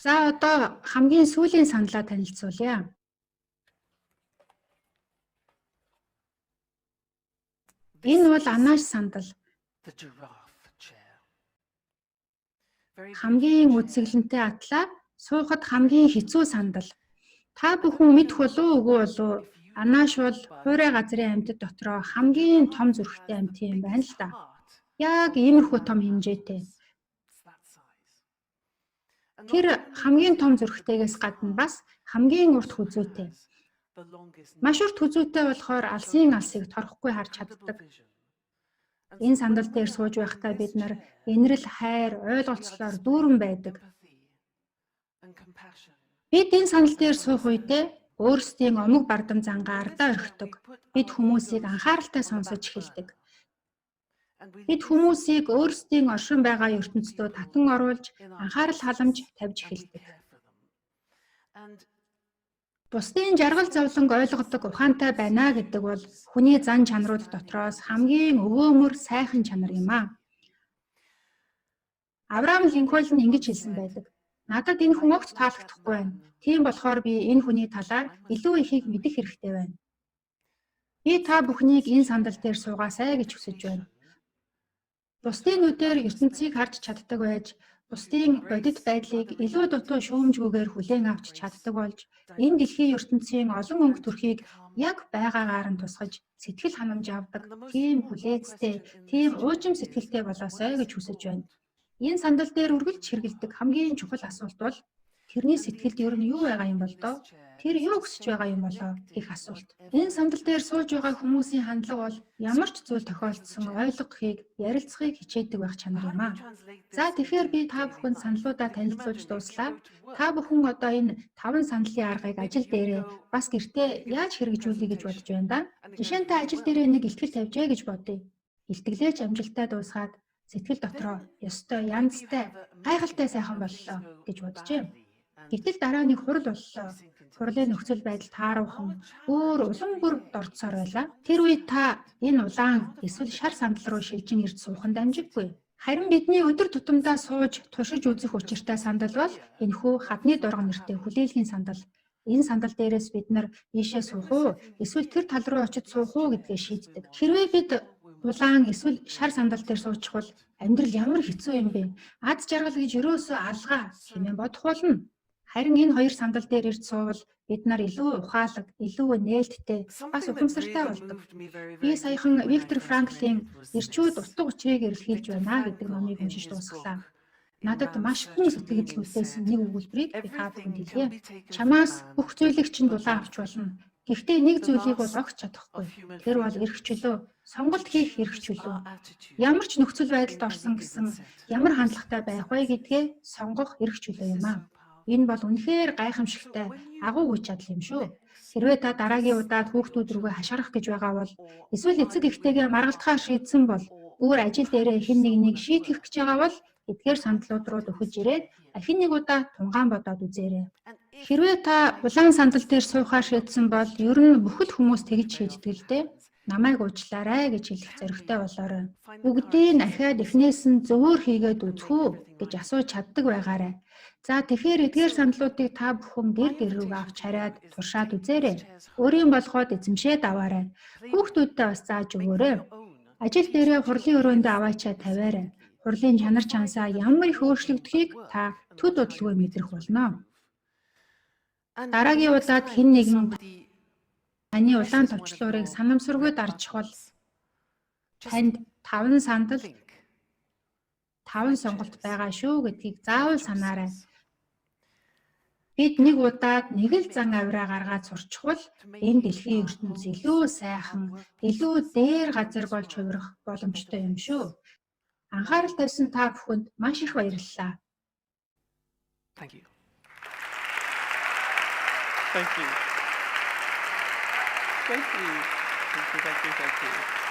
За одоо хамгийн сүүлийн саналаа танилцуулъя. Энэ бол анааш сандал. Хамгийн үзэсгэлэнтэй атлаа суухад хамгийн хэцүү сандал. Та бүхэн мэдэх болов уу үгүй болов? Анааш бол хуурай газрын амьтад дотроо хамгийн том зүрхтэй амьт юм байна л да. Яг иймэрхүү том хэмжээтэй. Тэр хамгийн том зүрхтэйгээс гадна бас хамгийн урт хүзүүтэй. Маш урт хүзүүтэй болохоор алсын алсыг торхгүй харж чаддаг. Энэ сандал дээр сууж байхдаа бид нар инрэл, хайр, ойлголцлоор дүүрэн байдаг. Бид энэ сандал дээр суух үедээ өөрсдийн омог бардам зангаа ардаа орхидог. Бид хүмүүсийг анхааралтай сонсож эхэлдэг. Бид хүмүүсийг өөрсдийн оршин байгаа ертөнцийн татан оруулж анхаарал халамж тавьж эхэлдэг. Бусдын жаргал зовлонг ойлгодог ухаантай байна гэдэг бол хүний зан чанарууд дотроос хамгийн өвөөмөр сайхан чанар юм аа. Авраам Линкольн ингэж хэлсэн байдаг. Надад энэ хүн огт таалагдахгүй байна. Тийм болохоор би энэ хүний талаар илүү ихийг мэдэх хэрэгтэй байна. Би та бүхнийг энэ сандал дээр суугаасай гэж хүсэж байна. Бусдын нүдээр ертөнцийг харж чаддаг байж, бусдын бодит байдлыг илүү дутуу шүүмжгүйгээр хүлээн авч чаддаг болж, энэ дэлхийн ертөнцийн олон өнгө төрхийг яг байгаагаар нь тусгаж сэтгэл ханамж авдаг, тийм хүлээцтэй, тийм уужим сэтгэлтэй болоосой гэж хүсэж байна. Энэ сандал дээр үргэлж хэрэгэлдэг хамгийн чухал асуулт бол тэрний сэтгэлд ер нь юу байгаа юм бол доо? Тэр юу хүсэж байгаа юм болоо гэх асуулт. Энэ сандал дээр сууж байгаа хүмүүсийн хандлага бол ямар ч зүйл тохиолдсон ойлгохыг, ярилцахыг хичээдэг байх чанар юм аа. За тэгэхээр би та бүхэнд саналуудаа танилцуулж дууслаа. Та бүхэн одоо энэ 5 саналын аргыг ажил дээрээ бас гэртээ яаж хэрэгжүүлэе гэж бодож байна да. Жишээнтэй ажил дээрээ нэг ихтгэл тавьжээ гэж бодъё. Илтгэлээч амжилттай дуусгаад сэтгэл дотроо ёстой, янзтай, гайхалтай сайхан боллоо гэж боджээ. Гэтэл дараа нэг хурал боллоо. Хурлын нөхцөл байдал тааруухан, өөр улам бүр дорцсоор байлаа. Тэр үед та энэ улаан эсвэл шар сандал руу шилжин ирж суухан дамжиггүй. Харин бидний өдөр тутамдаа сууж туршиж үзэх учиртай сандал бол энэхүү хадны дургам нэртэй хүлээлгийн сандал. Энэ сандал дээрээс бид нар ийшээ суух уу, эсвэл тэр тал руу очиж суух уу гэдгээ шийддэг. Хэрвээ бид улаан эсвэл шар сандал дээр суучих бол амьдрал ямар хэцүү юм бэ? Аз жаргал гэж ерөөсөө алгаа хэмээн бодох болно. Харин энэ хоёр сандал дээр ирж суувал бид нар илүү ухаалаг, илүү нээлттэй, бас ухамсартай болдог. Би саяхан Виктор Франклийн "Ирчүүд утга учирыг эрэлхийлж байна" гэдэг номыг уншиж дуусглаа. Надад маш хүн сэтгэл хөдлөсөн нэг өгүүлбэрийг би та бүхэнд хэлье. Чамаас бүх зүйлийг чинь дулаан авч болно. Гэхдээ нэг зүйлийг бол огт чадахгүй. Тэр бол эрх чөлөө, сонголт хийх эрх чөлөө. Ямар ч нөхцөл байдалд орсон гэсэн ямар хандлагатай байх вэ гэдгээ сонгох эрх чөлөө юм аа. Энэ бол үнэхээр гайхамшигтай агуу хүч чадал юм шүү. Хэрвээ та дараагийн удаад хүүхдүүд рүүгээ хашгирах гэж байгаа бол эсвэл эцэг эхтэйгээ маргалтахаар шийдсэн бол өөр ажил дээрээ хэн нэгнийг шийтгэх гэж байгаа бол эдгээр сандлууд руу дөхөж ирээд ахин нэг удаа тунгаан бодоод үзээрэй. Хэрвээ та улаан сандал дээр суухаар шийдсэн бол ер нь бүхэл хүмүүс тэгж шийддэг л дээ. Намайг уучлаарай гэж хэлэх зоригтой болоорой. Бүгдийг ахиад эхнээс нь зөвөр хийгээд үзэх үү гэж асууж чаддаг байгаарай. За тэгэхээр эдгээр сандлуудыг та бүхэн гэр рүүгээ авч хараад туршаад үзээрэй. Өөрийн болгоод эзэмшээд аваарай. Хүүхдүүдтэй бас зааж өгөөрэй. Ажил дээрээ хурлын өрөөндөө аваачаа тавиарай. Хурлын чанар чансаа ямар их өөрчлөгдөхийг та төд удалгүй мэдрэх болно. Дараагийн удаад хэн нэгэн таны улаан товчлуурыг санамсаргүй дарчих бол танд 5 сандал, 5 сонголт байгаа шүү гэдгийг заавал санаарай. Бид нэг удаад нэг л зан авираа гаргаад сурчихвал энэ дэлхийн ертөнц илүү сайхан, илүү дээр газар болж хувирах боломжтой юм шүү. Анхаарал тавьсан та бүхэнд маш их баярлалаа. Thank you. Thank you. Thank you. Thank you. Thank you. Thank you.